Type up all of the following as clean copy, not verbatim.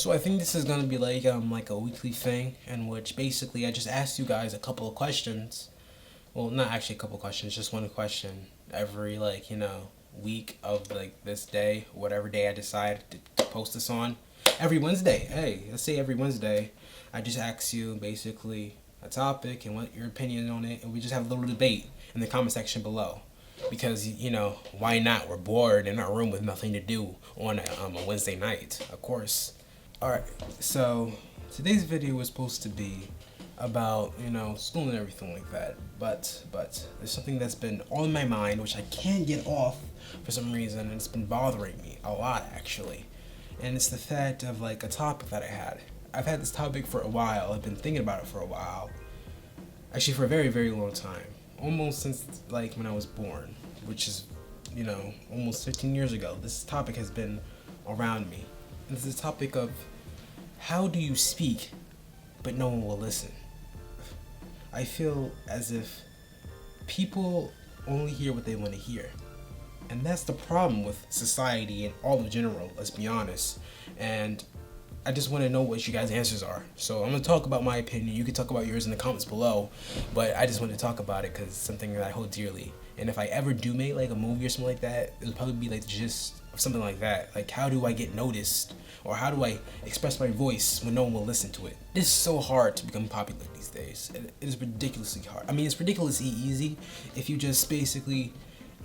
So I think this is gonna be like a weekly thing in which basically I just ask you guys a couple of questions. Well, not actually a couple of questions, just one question every week of like this day, whatever day I decide to post this on. Every Wednesday, hey, let's say every Wednesday, I just ask you basically a topic and what your opinion on it, and we just have a little debate in the comment section below. Because why not? We're bored in our room with nothing to do on a Wednesday night, of course. Alright, so today's video was supposed to be about, school and everything like that. But there's something that's been on my mind which I can't get off for some reason, and it's been bothering me a lot actually. And it's the fact of like a topic that I had. I've had this topic for a while, I've been thinking about it for a while. Actually for a very, very long time. Almost since like when I was born, which is, almost 15 years ago. This topic has been around me. And it's the topic of how do you speak but no one will listen? I feel as if people only hear what they want to hear. And that's the problem with society and all in general, let's be honest. And I just want to know what you guys' answers are. So I'm going to talk about my opinion. You can talk about yours in the comments below. But I just want to talk about it because it's something that I hold dearly. And if I ever do make like a movie or something like that, it'll probably be like the gist of something like that. Like, how do I get noticed? Or how do I express my voice when no one will listen to it? It's so hard to become popular these days. It is ridiculously hard. I mean, it's ridiculously easy if you just basically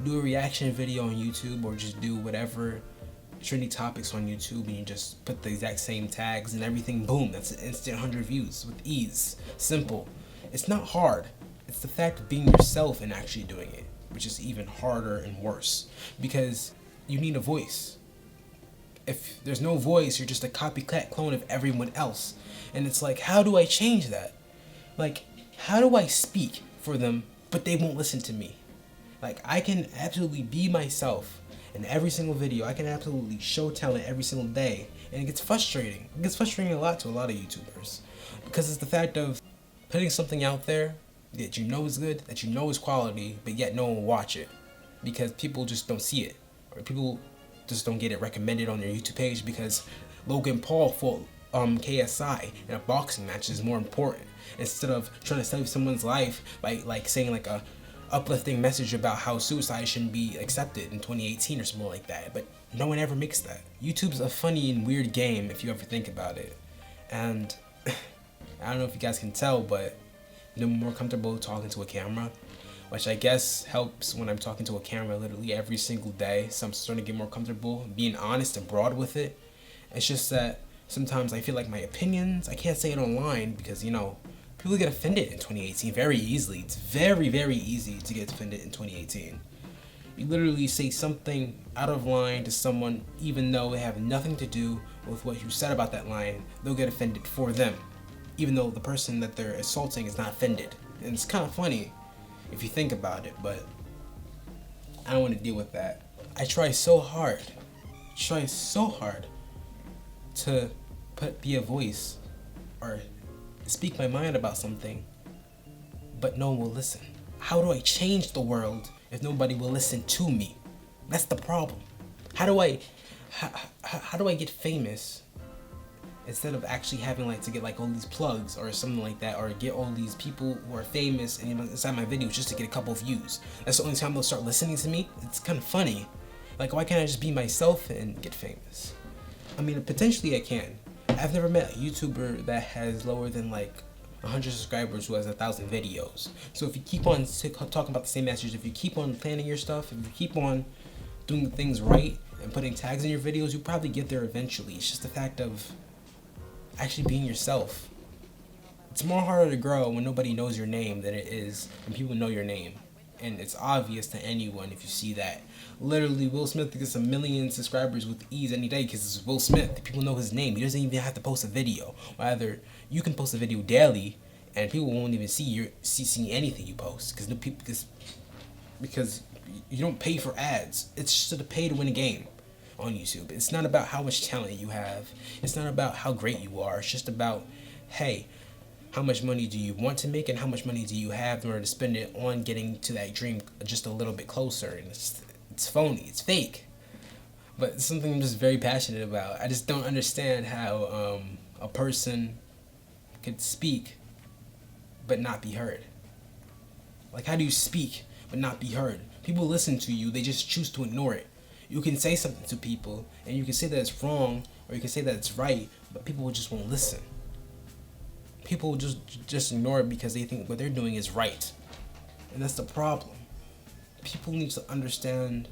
do a reaction video on YouTube or just do whatever trendy topics on YouTube and you just put the exact same tags and everything, boom, that's an instant 100 views with ease. Simple. It's not hard. It's the fact of being yourself and actually doing it, which is even harder and worse because you need a voice. If there's no voice, you're just a copycat clone of everyone else. And it's like, how do I change that? Like, how do I speak for them, but they won't listen to me? Like, I can absolutely be myself in every single video. I can absolutely show talent every single day. And it gets frustrating. It gets frustrating a lot to a lot of YouTubers. Because it's the fact of putting something out there that you know is good, that you know is quality, but yet no one will watch it. Because people just don't see it. Or people just don't get it recommended on their YouTube page because Logan Paul fought KSI in a boxing match is more important. Instead of trying to save someone's life by like saying like a uplifting message about how suicide shouldn't be accepted in 2018 or something like that. But no one ever makes that. YouTube's a funny and weird game if you ever think about it. And I don't know if you guys can tell, but I'm more comfortable talking to a camera, which I guess helps when I'm talking to a camera literally every single day. So I'm starting to get more comfortable being honest and broad with it. It's just that sometimes I feel like my opinions, I can't say it online because, people get offended in 2018 very easily. It's very, very easy to get offended in 2018. You literally say something out of line to someone even though they have nothing to do with what you said about that line, they'll get offended for them, even though the person that they're assaulting is not offended. And it's kind of funny if you think about it, but I don't want to deal with that. I try so hard to be a voice or speak my mind about something, but no one will listen. How do I change the world if nobody will listen to me? That's the problem. How do I get famous instead of actually having like to get like all these plugs or something like that, or get all these people who are famous and inside my videos just to get a couple of views? That's the only time they'll start listening to me. It's kind of funny. Like, why can't I just be myself and get famous? I mean, potentially I can. I've never met a YouTuber that has lower than like 100 subscribers who has 1,000 videos. So if you keep on talking about the same message, if you keep on planning your stuff, if you keep on doing things right and putting tags in your videos, you'll probably get there eventually. It's just the fact of actually being yourself. It's more harder to grow when nobody knows your name than it is when people know your name. And it's obvious to anyone if you see that. Literally, Will Smith gets 1 million subscribers with ease any day because it's Will Smith. People know his name. He doesn't even have to post a video. Rather, you can post a video daily and people won't even see anything you post because you don't pay for ads. It's just to pay to win a game on YouTube. It's not about how much talent you have. It's not about how great you are. It's just about, hey, how much money do you want to make and how much money do you have in order to spend it on getting to that dream just a little bit closer. And it's phony. It's fake. but it's something I'm just very passionate about. I just don't understand how a person could speak but not be heard. Like, how do you speak but not be heard? People listen to you, they just choose to ignore it. You can say something to people, and you can say that it's wrong, or you can say that it's right, but people just won't listen. People will just ignore it because they think what they're doing is right. And that's the problem. People need to understand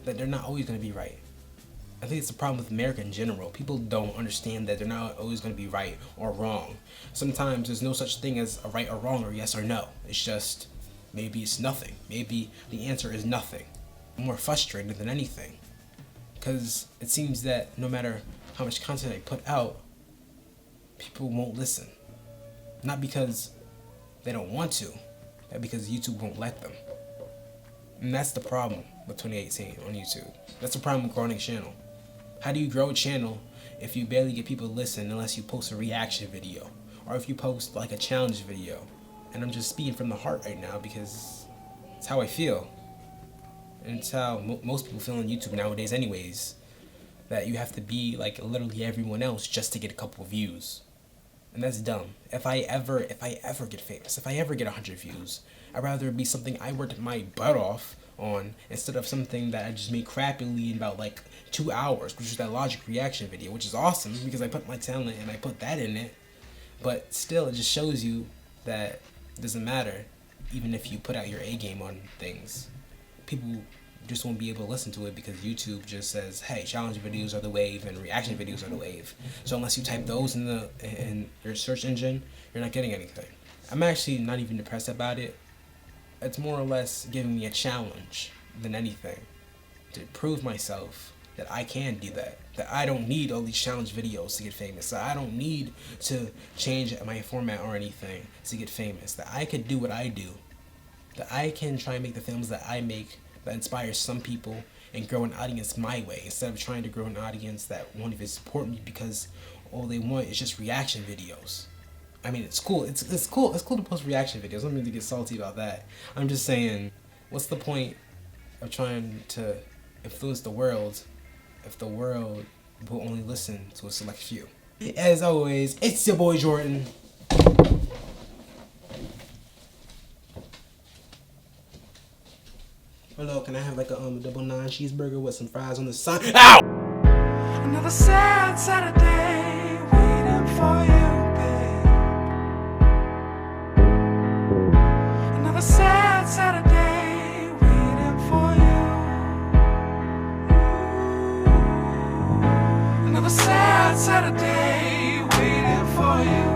that they're not always going to be right. I think it's the problem with America in general. People don't understand that they're not always going to be right or wrong. Sometimes there's no such thing as a right or wrong or yes or no. It's just, maybe it's nothing. Maybe the answer is nothing. I'm more frustrated than anything. Because it seems that no matter how much content I put out, people won't listen. Not because they don't want to, but because YouTube won't let them. And that's the problem with 2018 on YouTube. That's the problem with growing a channel. How do you grow a channel if you barely get people to listen unless you post a reaction video? Or if you post like a challenge video? And I'm just speaking from the heart right now because it's how I feel. And it's how most people feel on YouTube nowadays anyways. That you have to be like literally everyone else just to get a couple of views. And that's dumb. If I ever get famous, if I ever get 100 views, I'd rather it be something I worked my butt off on instead of something that I just made crappily in about like 2 hours, which is that Logic reaction video, which is awesome because I put my talent and I put that in it. But still, it just shows you that it doesn't matter, even if you put out your A game on things. People just won't be able to listen to it because YouTube just says, hey, challenge videos are the wave and reaction videos are the wave. So unless you type those in your search engine, you're not getting anything. I'm actually not even depressed about it. It's more or less giving me a challenge than anything to prove myself that I can do that. That I don't need all these challenge videos to get famous. That I don't need to change my format or anything to get famous. That I could do what I do. That I can try and make the films that I make that inspires some people and grow an audience my way instead of trying to grow an audience that won't even support me because all they want is just reaction videos. I mean, it's cool. It's cool. It's cool to post reaction videos. I don't mean to get salty about that. I'm just saying, what's the point of trying to influence the world if the world will only listen to a select few? As always, it's your boy Jordan. Hello, can I have like a double 9 cheeseburger with some fries on the side? Ow! Another sad Saturday waiting for you, babe. Another sad Saturday waiting for you. Another sad Saturday waiting for you.